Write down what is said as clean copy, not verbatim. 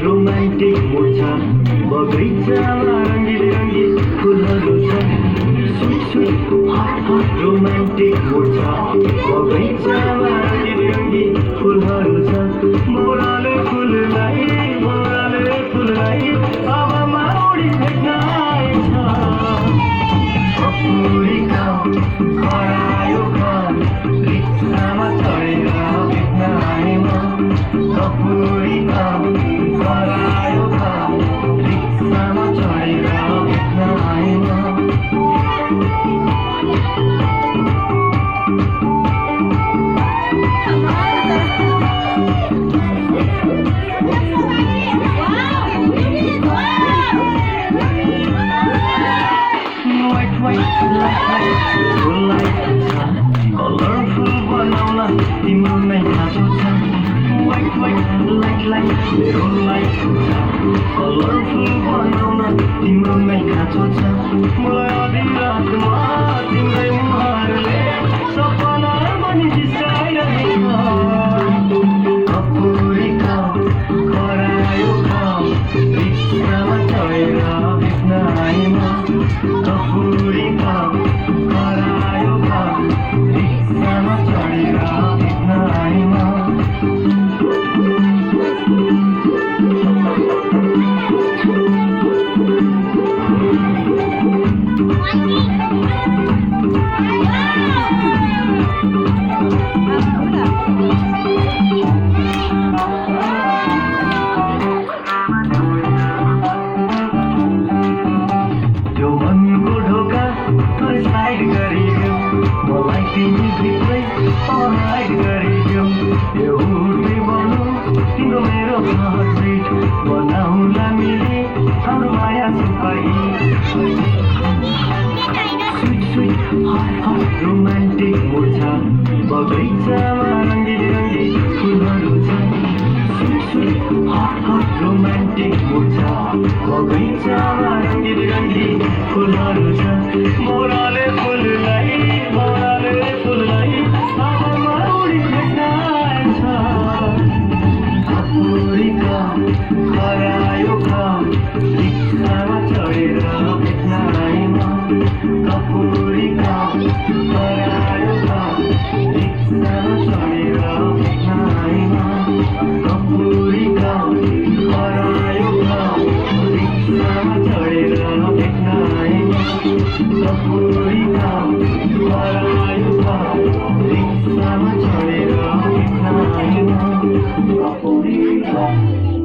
romantic मोर्चा बगैँचामा रङ्गी फुलहरू छन् स्विट स्विट हट रोमान्टिक मोर्चा बगैँचामा रङ्गी फुलहरू छन् बोराले फुललाई अब माउडी भेट्न आएछ कपुरी काम खरायो काम रिक्सामा चढेर भेट्न आए म कपुरी काम खरायो काम रिक्सामा चढेर भेट्न आए म कलरफुल बनाउन तिम्रो नै खाँचो छ मेरो लाइफ छ कलरफुल बनाउन तिम्रो नै खाँचो छ मलाई अधिरातमा तिम्रै मुहारले सपना पनि जिसाइरहेछ कपुरी काम खरायो काम रिक्सामा चढेर भेट्न आए म कपुरी काम खरायो काम रिक्सामा चढेर भेट्न आए म त्यो मनको ढोका साइड गरिदेऊ मलाई तिमी भित्रै हाइड गरिदेऊ एउटै बनौ तिम्रो मेरो हार्टबिट बनाउला मिले हाम्रो माया छुपाई स्विट स्विट हट रोमान्टिक मोर्चा बगैँचामा रङ्गी फुलहरू छन् स्विट स्विट हट रोमान्टिक मोर्चा बगैँचामा रङ्गी फुलहरू छन् बोराले फुललाई अब माउडी भेट्न आएछ कपुरी काम खरायो काम रिक्सामा चढेर भेट्न आए म कपुरी काम खरायो काम रिक्सामा चढेर भेट्न आए म कपुरी काम खरायो काम रिक्सामा चढेर भेट्न आए म कपुरी काम खरायो काम रिक्सामा चढेर भेट्न आए म कपुरी काम